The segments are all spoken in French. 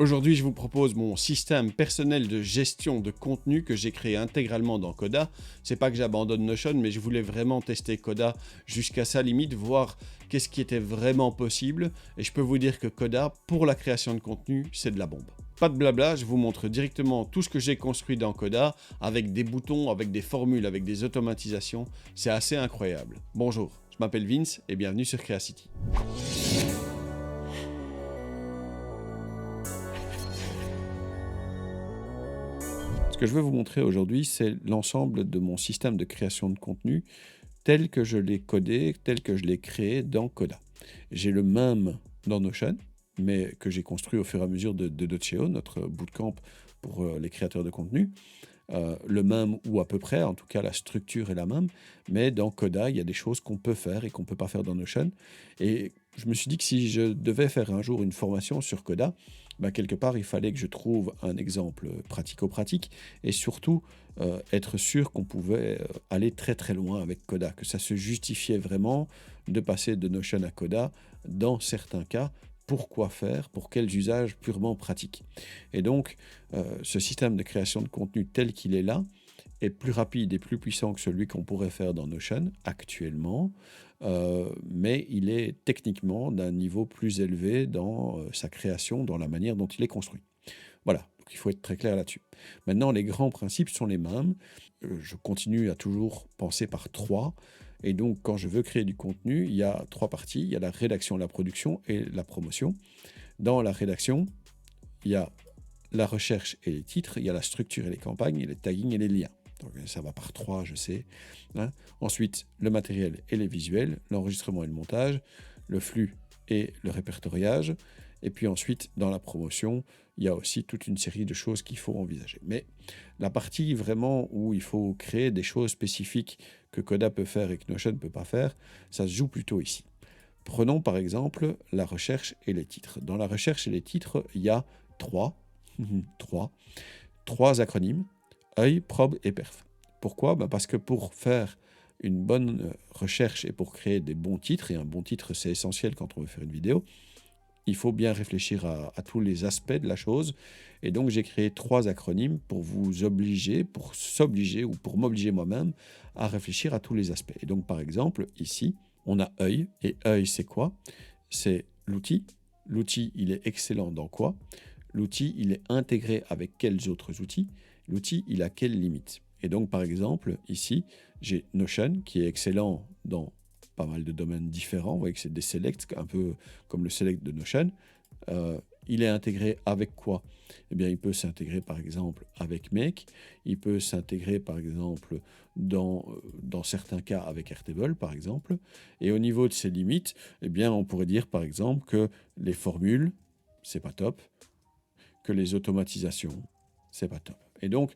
Aujourd'hui, je vous propose mon système personnel de gestion de contenu que j'ai créé intégralement dans Coda. C'est pas que j'abandonne Notion, mais je voulais vraiment tester Coda jusqu'à sa limite, voir qu'est-ce qui était vraiment possible. Et je peux vous dire que Coda, pour la création de contenu, c'est de la bombe. Pas de blabla, je vous montre directement tout ce que j'ai construit dans Coda, avec des boutons, avec des formules, avec des automatisations. C'est assez incroyable. Bonjour, je m'appelle Vince et bienvenue sur Creacity. Ce que je veux vous montrer aujourd'hui, c'est l'ensemble de mon système de création de contenu tel que je l'ai codé, tel que je l'ai créé dans Coda. J'ai le même dans Notion, mais que j'ai construit au fur et à mesure de Doceo, notre bootcamp pour les créateurs de contenu. Le même ou à peu près, en tout cas la structure est la même, mais dans Coda, il y a des choses qu'on peut faire et qu'on ne peut pas faire dans Notion. Et je me suis dit que si je devais faire un jour une formation sur Coda, bah, quelque part, il fallait que je trouve un exemple pratico-pratique et surtout être sûr qu'on pouvait aller très très loin avec Coda, que ça se justifiait vraiment de passer de Notion à Coda dans certains cas. Pourquoi faire, pour quels usages purement pratiques. Et donc, ce système de création de contenu tel qu'il est là est plus rapide et plus puissant que celui qu'on pourrait faire dans Notion actuellement, mais il est techniquement d'un niveau plus élevé dans sa création, dans la manière dont il est construit. Voilà, donc il faut être très clair là-dessus. Maintenant, les grands principes sont les mêmes. Je continue à toujours penser par trois. Et donc, quand je veux créer du contenu, il y a trois parties. Il y a la rédaction, la production et la promotion. Dans la rédaction, il y a la recherche et les titres, il y a la structure et les campagnes, et les taggings et les liens. Donc ça va par trois, je sais. Hein. Ensuite, le matériel et les visuels, l'enregistrement et le montage, le flux et le répertoriage. Et puis ensuite, dans la promotion, il y a aussi toute une série de choses qu'il faut envisager. Mais la partie vraiment où il faut créer des choses spécifiques que Coda peut faire et que Notion ne peut pas faire, ça se joue plutôt ici. Prenons par exemple la recherche et les titres. Dans la recherche et les titres, il y a trois acronymes, œil, probe et perf. Pourquoi? Parce que pour faire une bonne recherche et pour créer des bons titres, et un bon titre c'est essentiel quand on veut faire une vidéo, il faut bien réfléchir à tous les aspects de la chose. Et donc j'ai créé trois acronymes pour vous obliger, pour s'obliger ou pour m'obliger moi-même à réfléchir à tous les aspects. Et donc par exemple, ici, on a œil. Et œil, c'est quoi? C'est l'outil. L'outil, il est excellent dans quoi? L'outil, il est intégré avec quels autres outils? L'outil, il a quelles limites? Et donc, par exemple, ici, j'ai Notion, qui est excellent dans pas mal de domaines différents. Vous voyez que c'est des selects, un peu comme le select de Notion. Il est intégré avec quoi? Eh bien, il peut s'intégrer, par exemple, avec Make. Il peut s'intégrer, par exemple, dans certains cas avec Airtable, par exemple. Et au niveau de ses limites, eh bien, on pourrait dire, par exemple, que les formules, c'est pas top, que les automatisations, c'est pas top. Et donc,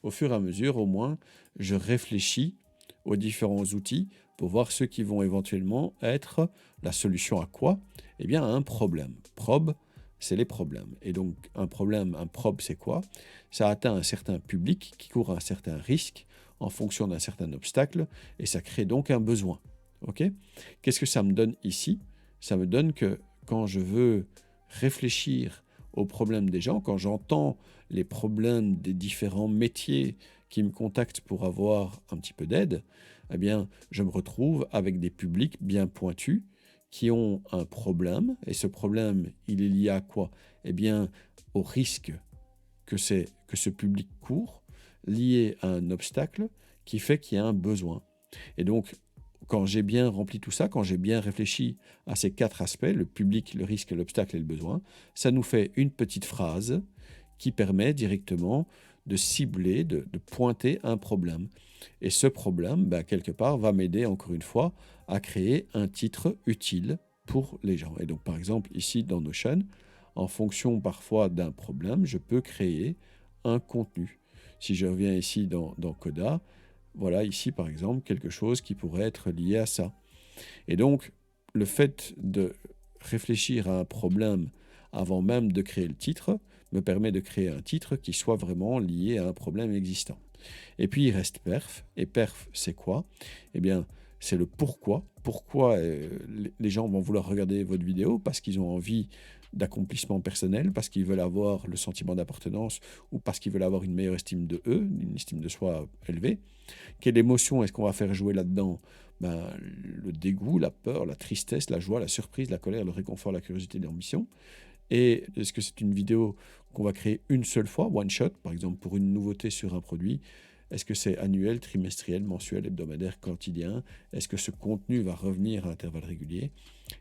au fur et à mesure, au moins, je réfléchis aux différents outils pour voir ceux qui vont éventuellement être la solution à quoi? Eh bien, à un problème. Probe, c'est les problèmes. Et donc, un problème, un probe, c'est quoi? Ça atteint un certain public qui court un certain risque en fonction d'un certain obstacle, et ça crée donc un besoin. Ok? Qu'est-ce que ça me donne ici? Ça me donne que quand je veux réfléchir aux problèmes des gens, quand j'entends les problèmes des différents métiers qui me contactent pour avoir un petit peu d'aide, eh bien, je me retrouve avec des publics bien pointus qui ont un problème, et ce problème, il est lié à quoi? Eh bien, au risque que ce public court, lié à un obstacle qui fait qu'il y a un besoin. Et donc, quand j'ai bien rempli tout ça, quand j'ai bien réfléchi à ces quatre aspects, le public, le risque, l'obstacle et le besoin, ça nous fait une petite phrase qui permet directement de cibler, de pointer un problème. Et ce problème, quelque part, va m'aider encore une fois à créer un titre utile pour les gens. Et donc, par exemple, ici dans Notion, en fonction parfois d'un problème, je peux créer un contenu. Si je reviens ici dans Coda, voilà ici par exemple quelque chose qui pourrait être lié à ça. Et donc, le fait de réfléchir à un problème avant même de créer le titre me permet de créer un titre qui soit vraiment lié à un problème existant. Et puis il reste perf. Et perf, c'est quoi? Eh bien, c'est le pourquoi. Pourquoi les gens vont vouloir regarder votre vidéo? Parce qu'ils ont envie d'accomplissement personnel, parce qu'ils veulent avoir le sentiment d'appartenance ou parce qu'ils veulent avoir une meilleure estime de eux, une estime de soi élevée. Quelle émotion est-ce qu'on va faire jouer là-dedans? Ben, le dégoût, la peur, la tristesse, la joie, la surprise, la colère, le réconfort, la curiosité, l'ambition. Et est-ce que c'est une vidéo qu'on va créer une seule fois, one shot, par exemple pour une nouveauté sur un produit? Est-ce que c'est annuel, trimestriel, mensuel, hebdomadaire, quotidien? Est-ce que ce contenu va revenir à intervalles réguliers?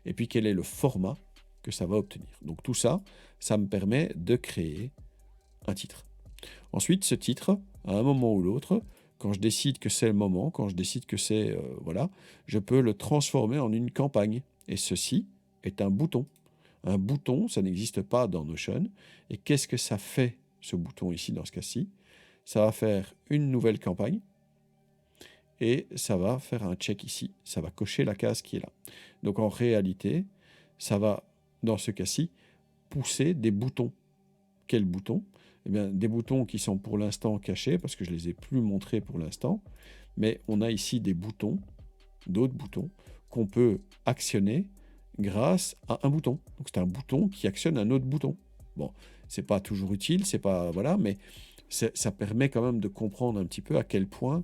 Et puis quel est le format que ça va obtenir? Donc tout ça, ça me permet de créer un titre. Ensuite, ce titre, à un moment ou l'autre, quand je décide que c'est le moment, quand je décide que c'est, voilà, je peux le transformer en une campagne. Et ceci est un bouton. Un bouton, ça n'existe pas dans Notion. Et qu'est-ce que ça fait, ce bouton ici, dans ce cas-ci? Ça va faire une nouvelle campagne et ça va faire un check ici. Ça va cocher la case qui est là. Donc en réalité, ça va, dans ce cas-ci, pousser des boutons. Quels boutons? Eh bien, des boutons qui sont pour l'instant cachés parce que je ne les ai plus montrés pour l'instant. Mais on a ici des boutons, d'autres boutons, qu'on peut actionner grâce à un bouton. Donc c'est un bouton qui actionne un autre bouton. Bon, c'est pas toujours utile, c'est pas voilà, mais ça permet quand même de comprendre un petit peu à quel point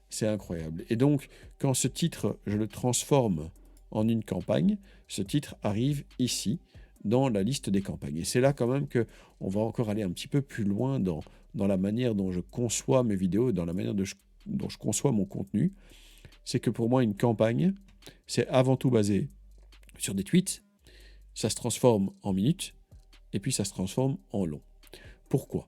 c'est incroyable. Et donc, quand ce titre, je le transforme en une campagne, ce titre arrive ici dans la liste des campagnes. Et c'est là quand même qu'on va encore aller un petit peu plus loin dans la manière dont je conçois mes vidéos, dans la manière dont je conçois mon contenu. C'est que pour moi, une campagne, c'est avant tout basé sur des tweets, ça se transforme en minutes, et puis ça se transforme en long. Pourquoi?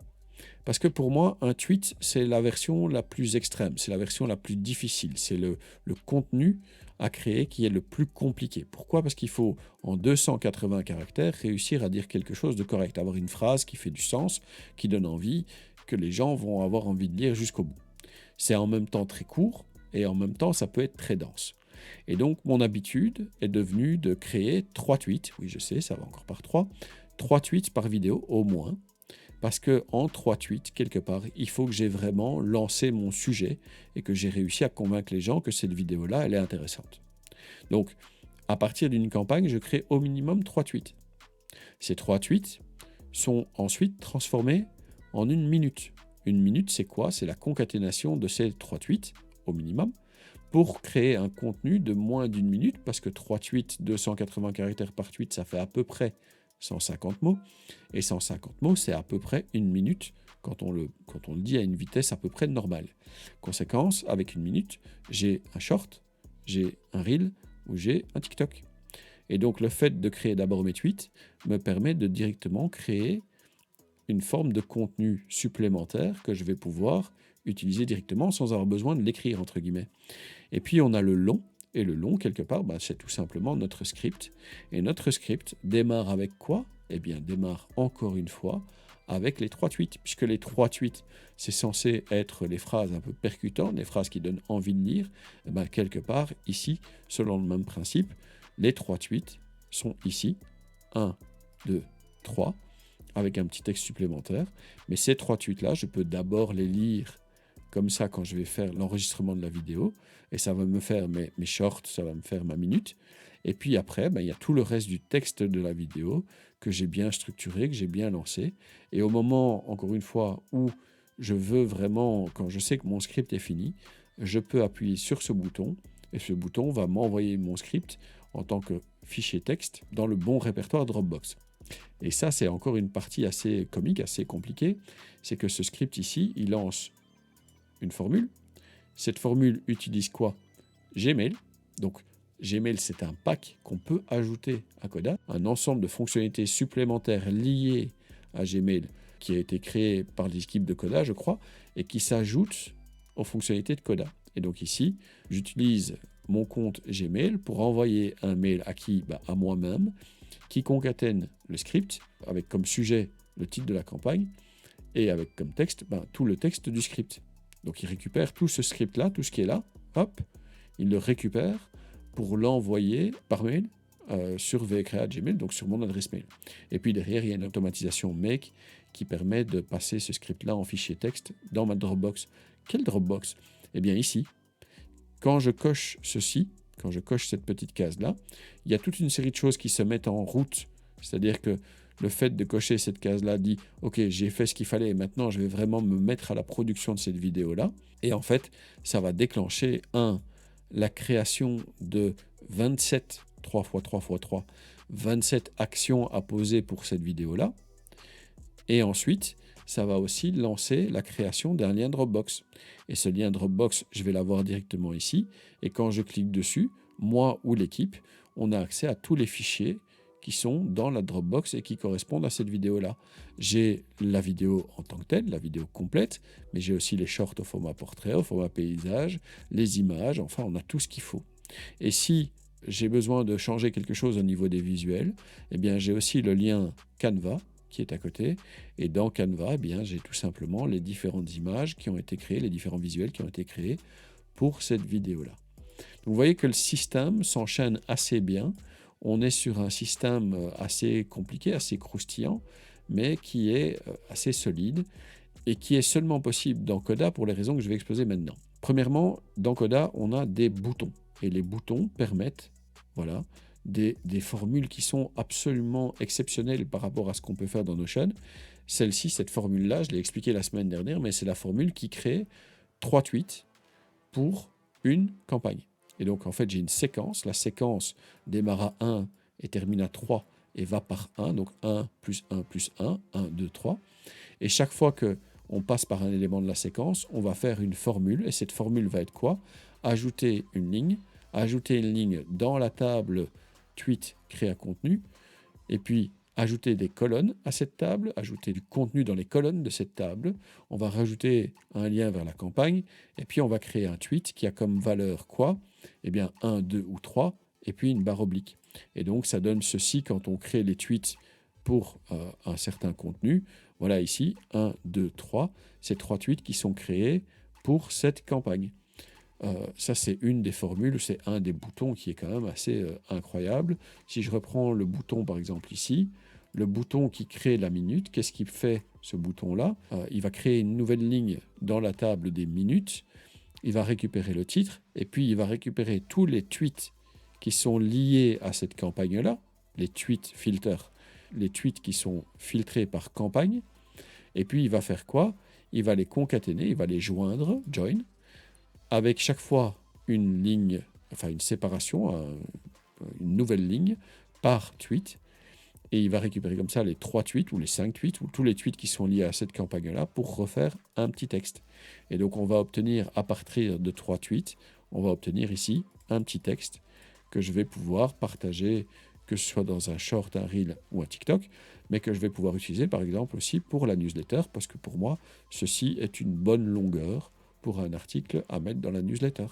Parce que pour moi, un tweet, c'est la version la plus extrême, c'est la version la plus difficile, c'est le contenu à créer qui est le plus compliqué. Pourquoi? Parce qu'il faut, en 280 caractères, réussir à dire quelque chose de correct, avoir une phrase qui fait du sens, qui donne envie, que les gens vont avoir envie de lire jusqu'au bout. C'est en même temps très court, et en même temps, ça peut être très dense. Et donc, mon habitude est devenue de créer 3 tweets, oui je sais, ça va encore par 3 tweets par vidéo au moins, parce qu'en 3 tweets, quelque part, il faut que j'ai vraiment lancé mon sujet et que j'ai réussi à convaincre les gens que cette vidéo-là, elle est intéressante. Donc, à partir d'une campagne, je crée au minimum 3 tweets. Ces 3 tweets sont ensuite transformés en une minute. Une minute, c'est quoi? C'est la concaténation de ces 3 tweets, au minimum, pour créer un contenu de moins d'une minute, parce que 3 tweets, 280 caractères par tweet, ça fait à peu près 150 mots. Et 150 mots, c'est à peu près une minute quand on le dit à une vitesse à peu près normale. Conséquence, avec une minute, j'ai un short, j'ai un reel ou j'ai un TikTok. Et donc le fait de créer d'abord mes tweets me permet de directement créer une forme de contenu supplémentaire que je vais pouvoir utiliser directement sans avoir besoin de l'écrire, entre guillemets. Et puis on a le long. Et le long, quelque part, c'est tout simplement notre script. Et notre script démarre avec quoi? Eh bien, démarre encore une fois avec les 3 tweets. Puisque les 3 tweets, c'est censé être les phrases un peu percutantes, les phrases qui donnent envie de lire. Quelque part, ici, selon le même principe, les 3 tweets sont ici. 1, 2, 3, avec un petit texte supplémentaire. Mais ces 3 tweets-là, je peux d'abord les lire comme ça quand je vais faire l'enregistrement de la vidéo, et ça va me faire mes shorts, ça va me faire ma minute. Et puis après, il y a tout le reste du texte de la vidéo que j'ai bien structuré, que j'ai bien lancé. Et au moment, encore une fois, où je veux vraiment, quand je sais que mon script est fini, je peux appuyer sur ce bouton, et ce bouton va m'envoyer mon script en tant que fichier texte dans le bon répertoire Dropbox. Et ça, c'est encore une partie assez comique, assez compliquée, c'est que ce script ici, il lance une formule. Cette formule utilise quoi? Gmail. Donc Gmail, c'est un pack qu'on peut ajouter à Coda, un ensemble de fonctionnalités supplémentaires liées à Gmail qui a été créé par l'équipe de Coda, je crois, et qui s'ajoute aux fonctionnalités de Coda. Et donc ici, j'utilise mon compte Gmail pour envoyer un mail à qui? À moi-même, qui concatène le script avec comme sujet le titre de la campagne et avec comme texte tout le texte du script. Donc il récupère tout ce script-là, tout ce qui est là, hop, il le récupère pour l'envoyer par mail sur vcrea@gmail, donc sur mon adresse mail. Et puis derrière, il y a une automatisation make qui permet de passer ce script-là en fichier texte dans ma Dropbox. Quelle Dropbox? Eh bien ici, quand je coche ceci, quand je coche cette petite case-là, il y a toute une série de choses qui se mettent en route. C'est-à-dire que le fait de cocher cette case-là dit « Ok, j'ai fait ce qu'il fallait et maintenant je vais vraiment me mettre à la production de cette vidéo-là ». Et en fait, ça va déclencher, la création de 27 3 x 3 x 3, 27 actions à poser pour cette vidéo-là. Et ensuite, ça va aussi lancer la création d'un lien Dropbox. Et ce lien Dropbox, je vais l'avoir directement ici. Et quand je clique dessus, moi ou l'équipe, on a accès à tous les fichiers qui sont dans la Dropbox et qui correspondent à cette vidéo-là. J'ai la vidéo en tant que telle, la vidéo complète, mais j'ai aussi les shorts au format portrait, au format paysage, les images, enfin on a tout ce qu'il faut. Et si j'ai besoin de changer quelque chose au niveau des visuels, eh bien j'ai aussi le lien Canva qui est à côté. Et dans Canva, eh bien, j'ai tout simplement les différentes images qui ont été créées, les différents visuels qui ont été créés pour cette vidéo-là. Donc vous voyez que le système s'enchaîne assez bien. On est sur un système assez compliqué, assez croustillant, mais qui est assez solide et qui est seulement possible dans Coda pour les raisons que je vais exposer maintenant. Premièrement, dans Coda, on a des boutons. Et les boutons permettent, voilà, des formules qui sont absolument exceptionnelles par rapport à ce qu'on peut faire dans Notion. Celle-ci, cette formule-là, je l'ai expliqué la semaine dernière, mais c'est la formule qui crée 3 tweets pour une campagne. Et donc, en fait, j'ai une séquence. La séquence démarre à 1 et termine à 3 et va par 1. Donc, 1 plus 1 plus 1, 1, 2, 3. Et chaque fois qu'on passe par un élément de la séquence, on va faire une formule. Et cette formule va être quoi? Ajouter une ligne dans la table tweet créa contenu, et puis ajouter des colonnes à cette table, ajouter du contenu dans les colonnes de cette table. On va rajouter un lien vers la campagne, et puis on va créer un tweet qui a comme valeur quoi? Eh bien 1, 2 ou 3, et puis une barre oblique. Et donc ça donne ceci quand on crée les tweets pour un certain contenu. Voilà ici, 1, 2, 3, ces 3 tweets qui sont créés pour cette campagne. Ça, c'est une des formules, c'est un des boutons qui est quand même assez incroyable. Si je reprends le bouton, par exemple, ici, le bouton qui crée la minute, qu'est-ce qu'il fait, ce bouton-là? Il va créer une nouvelle ligne dans la table des minutes, il va récupérer le titre, et puis il va récupérer tous les tweets qui sont liés à cette campagne-là, les tweets filters, les tweets qui sont filtrés par campagne, et puis il va faire quoi? Il va les concaténer, il va les joindre, join, avec chaque fois une ligne, enfin une séparation, une nouvelle ligne par tweet, et il va récupérer comme ça les 3 tweets ou les 5 tweets ou tous les tweets qui sont liés à cette campagne-là pour refaire un petit texte. Et donc on va obtenir à partir de 3 tweets, on va obtenir ici un petit texte que je vais pouvoir partager, que ce soit dans un short, un reel ou un TikTok, mais que je vais pouvoir utiliser par exemple aussi pour la newsletter, parce que pour moi, ceci est une bonne longueur pour un article à mettre dans la newsletter.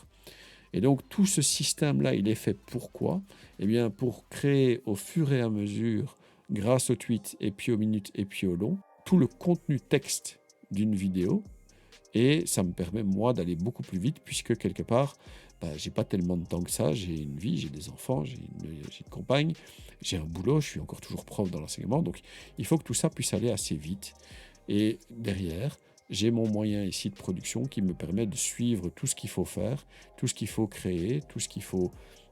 Et donc tout ce système-là, il est fait pourquoi? Eh bien pour créer au fur et à mesure, grâce aux tweets et puis aux minutes et puis au long, tout le contenu texte d'une vidéo. Et ça me permet moi d'aller beaucoup plus vite puisque quelque part, j'ai pas tellement de temps que ça, j'ai une vie, j'ai des enfants, j'ai une compagne, j'ai un boulot, je suis encore toujours prof dans l'enseignement, donc il faut que tout ça puisse aller assez vite. Et derrière, j'ai mon moyen ici de production qui me permet de suivre tout ce qu'il faut faire, tout ce qu'il faut créer, tout ce qu'il faut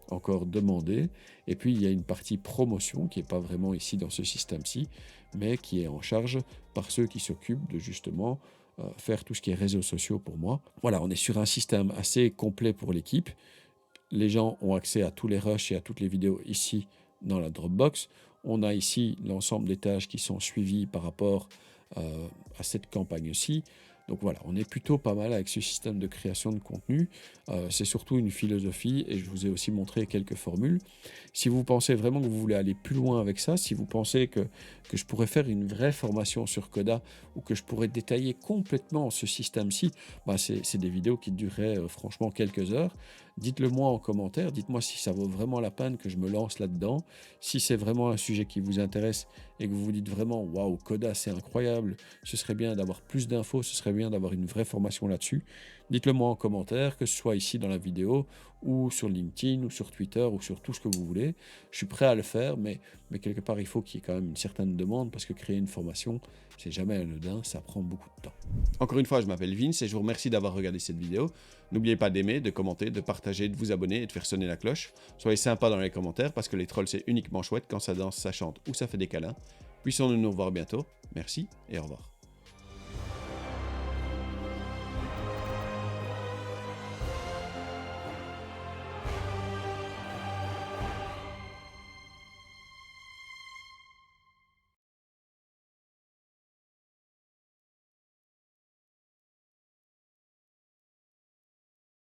encore demander. Et puis, il y a une partie promotion qui n'est pas vraiment ici dans ce système-ci, mais qui est en charge par ceux qui s'occupent de justement faire tout ce qui est réseaux sociaux pour moi. Voilà, on est sur un système assez complet pour l'équipe. Les gens ont accès à tous les rushs et à toutes les vidéos ici dans la Dropbox. On a ici l'ensemble des tâches qui sont suivies par rapport à cette campagne-ci. Donc voilà, on est plutôt pas mal avec ce système de création de contenu. C'est surtout une philosophie et je vous ai aussi montré quelques formules. Si vous pensez vraiment que vous voulez aller plus loin avec ça, si vous pensez que je pourrais faire une vraie formation sur Coda ou que je pourrais détailler complètement ce système-ci, c'est des vidéos qui dureraient franchement quelques heures. Dites-le moi en commentaire, dites-moi si ça vaut vraiment la peine que je me lance là-dedans, si c'est vraiment un sujet qui vous intéresse et que vous vous dites vraiment « Waouh, Coda, c'est incroyable, ce serait bien d'avoir plus d'infos, ce serait bien d'avoir une vraie formation là-dessus », dites-le moi en commentaire, que ce soit ici dans la vidéo ou sur LinkedIn ou sur Twitter ou sur tout ce que vous voulez. Je suis prêt à le faire, mais quelque part, il faut qu'il y ait quand même une certaine demande parce que créer une formation, c'est jamais anodin, ça prend beaucoup de temps. Encore une fois, je m'appelle Vince et je vous remercie d'avoir regardé cette vidéo. N'oubliez pas d'aimer, de commenter, de partager, de vous abonner et de faire sonner la cloche. Soyez sympa dans les commentaires parce que les trolls, c'est uniquement chouette quand ça danse, ça chante ou ça fait des câlins. Puissons-nous nous revoir bientôt. Merci et au revoir.